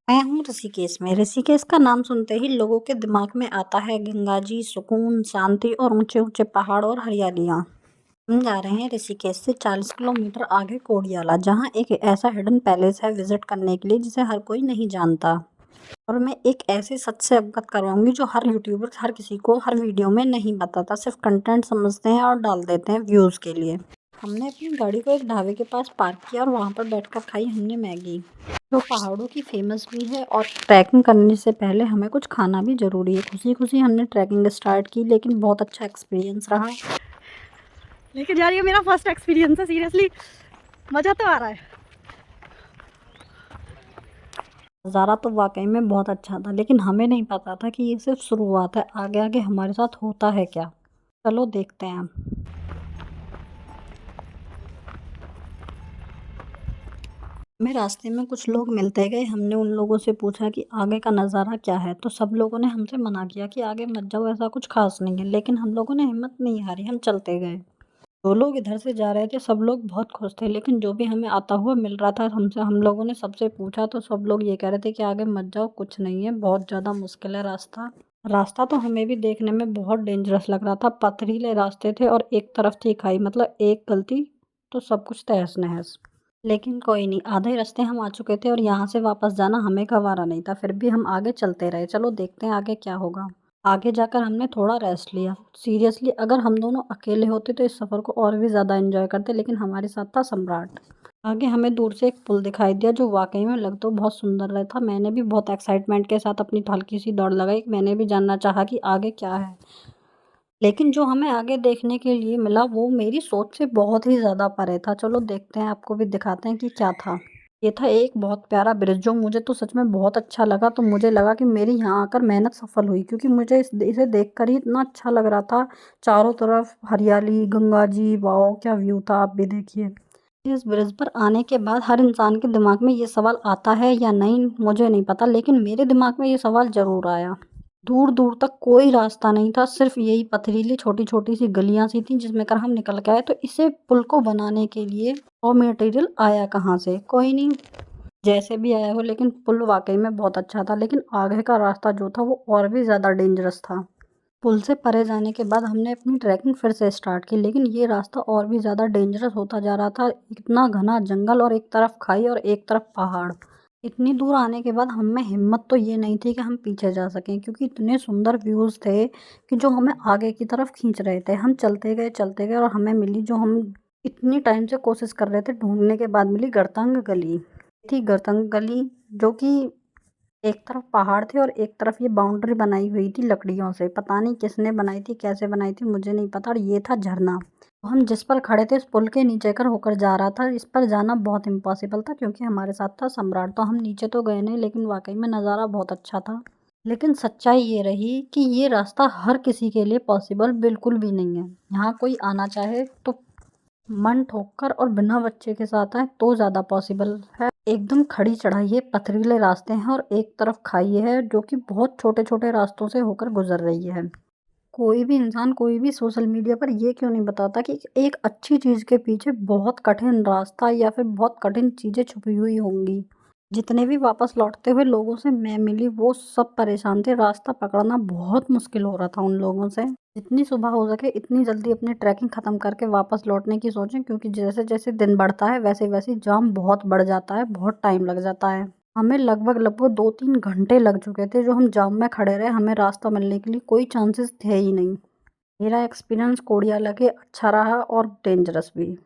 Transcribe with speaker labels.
Speaker 1: मैं हूँ ऋषिकेश में। ऋषिकेश का नाम सुनते ही लोगों के दिमाग में आता है गंगा जी, सुकून, शांति और ऊंचे-ऊंचे पहाड़ और हरियालियाँ। हम जा रहे हैं ऋषिकेश से 40 किलोमीटर आगे कोडियाला, जहाँ एक ऐसा हिडन पैलेस है विजिट करने के लिए जिसे हर कोई नहीं जानता। और मैं एक ऐसे सच से अवगत करवाऊंगी जो हर यूट्यूबर हर किसी को हर वीडियो में नहीं बताता, सिर्फ कंटेंट समझते हैं और डाल देते हैं व्यूज़ के लिए। हमने अपनी गाड़ी को एक ढाबे के पास पार्क किया और वहाँ पर बैठकर खाई हमने मैगी, जो पहाड़ों की फेमस भी है। और ट्रैकिंग करने से पहले हमें कुछ खाना भी ज़रूरी है। खुशी खुशी हमने ट्रैकिंग स्टार्ट की, लेकिन बहुत अच्छा एक्सपीरियंस रहा।
Speaker 2: लेकिन यार ये मेरा फर्स्ट एक्सपीरियंस है, सीरियसली मज़ा तो आ रहा है।
Speaker 1: नज़ारा तो वाकई में बहुत अच्छा था, लेकिन हमें नहीं पता था कि ये सिर्फ शुरुआत है, आगे आगे हमारे साथ होता है क्या। चलो देखते हैं। हमें रास्ते में कुछ लोग मिलते गए। हमने उन लोगों से पूछा कि आगे का नज़ारा क्या है, तो सब लोगों ने हमसे मना किया कि आगे मत जाओ, ऐसा कुछ खास नहीं है। लेकिन हम लोगों ने हिम्मत नहीं हारी, हम चलते गए। जो लोग इधर से जा रहे थे सब लोग बहुत खुश थे, लेकिन जो भी हमें आता हुआ मिल रहा था हमसे, हम लोगों ने सबसे पूछा तो सब लोग ये कह रहे थे कि आगे मत जाओ, कुछ नहीं है, बहुत ज़्यादा मुश्किल है रास्ता। रास्ता तो हमें भी देखने में बहुत डेंजरस लग रहा था। पथरीले रास्ते थे और एक तरफ थी खाई, मतलब एक गलती तो सब कुछ तहस नहस। लेकिन कोई नहीं, आधे रास्ते हम आ चुके थे और यहाँ से वापस जाना हमें गवारा नहीं था। फिर भी हम आगे चलते रहे। चलो देखते हैं आगे क्या होगा। आगे जाकर हमने थोड़ा रेस्ट लिया। सीरियसली अगर हम दोनों अकेले होते तो इस सफ़र को और भी ज़्यादा एंजॉय करते, लेकिन हमारे साथ था सम्राट। आगे हमें दूर से एक पुल दिखाई दिया जो वाकई में लग तो बहुत सुंदर रहा था। मैंने भी बहुत एक्साइटमेंट के साथ अपनी हल्की सी दौड़ लगाई। मैंने भी जानना चाहा कि आगे क्या है, लेकिन जो हमें आगे देखने के लिए मिला वो मेरी सोच से बहुत ही ज़्यादा परे था। चलो देखते हैं, आपको भी दिखाते हैं कि क्या था। ये था एक बहुत प्यारा ब्रिज, जो मुझे तो सच में बहुत अच्छा लगा। तो मुझे लगा कि मेरी यहाँ आकर मेहनत सफल हुई, क्योंकि मुझे इसे देखकर ही इतना अच्छा लग रहा था। चारों तरफ हरियाली, गंगा जी, वाओ क्या व्यू था, आप भी देखिए। इस ब्रिज पर आने के बाद हर इंसान के दिमाग में ये सवाल आता है या नहीं मुझे नहीं पता, लेकिन मेरे दिमाग में ये सवाल ज़रूर आया। दूर दूर तक कोई रास्ता नहीं था, सिर्फ यही पथरीली छोटी छोटी सी गलियां सी थी जिसमें कर हम निकल के आए। तो इसे पुल को बनाने के लिए रॉ मटेरियल आया कहाँ से, कोई नहीं, जैसे भी आया हो, लेकिन पुल वाकई में बहुत अच्छा था। लेकिन आगे का रास्ता जो था वो और भी ज़्यादा डेंजरस था। पुल से परे जाने के बाद हमने अपनी ट्रैकिंग फिर से स्टार्ट की, लेकिन ये रास्ता और भी ज़्यादा डेंजरस होता जा रहा था। इतना घना जंगल और एक तरफ खाई और एक तरफ पहाड़। इतनी दूर आने के बाद हम में हिम्मत तो ये नहीं थी कि हम पीछे जा सकें, क्योंकि इतने सुंदर व्यूज़ थे कि जो हमें आगे की तरफ खींच रहे थे। हम चलते गए और हमें मिली जो हम इतनी टाइम से कोशिश कर रहे थे ढूंढने के बाद मिली, गर्तंग गली। थी गर्तंग गली, जो कि एक तरफ पहाड़ थे और एक तरफ ये बाउंड्री बनाई हुई थी लकड़ियों से। पता नहीं किसने बनाई थी, कैसे बनाई थी, मुझे नहीं पता। और ये था झरना। हम जिस पर खड़े थे इस पुल के नीचे कर होकर जा रहा था। इस पर जाना बहुत इम्पॉसिबल था क्योंकि हमारे साथ था सम्राट। तो हम नीचे तो गए नहीं, लेकिन वाकई में नज़ारा बहुत अच्छा था। लेकिन सच्चाई ये रही कि ये रास्ता हर किसी के लिए पॉसिबल बिल्कुल भी नहीं है। यहाँ कोई आना चाहे तो मन ठोक कर और बिना बच्चे के साथ आए तो ज़्यादा पॉसिबल है। एकदम खड़ी चढ़ाई है, पथरीले रास्ते हैं और एक तरफ खाई है जो कि बहुत छोटे छोटे रास्तों से होकर गुजर रही है। कोई भी इंसान कोई भी सोशल मीडिया पर ये क्यों नहीं बताता कि एक अच्छी चीज़ के पीछे बहुत कठिन रास्ता या फिर बहुत कठिन चीज़ें छुपी हुई होंगी। जितने भी वापस लौटते हुए लोगों से मैं मिली वो सब परेशान थे। रास्ता पकड़ना बहुत मुश्किल हो रहा था उन लोगों से। जितनी सुबह हो सके इतनी जल्दी अपनी ट्रैकिंग ख़त्म करके वापस लौटने की सोचें, क्योंकि जैसे जैसे दिन बढ़ता है वैसे वैसे जाम बहुत बढ़ जाता है, बहुत टाइम लग जाता है। हमें लगभग लगभग 2-3 घंटे लग चुके थे जो हम जाम में खड़े रहे। हमें रास्ता मिलने के लिए कोई चांसेस थे ही नहीं। मेरा एक्सपीरियंस कोडियाला के अच्छा रहा और डेंजरस भी।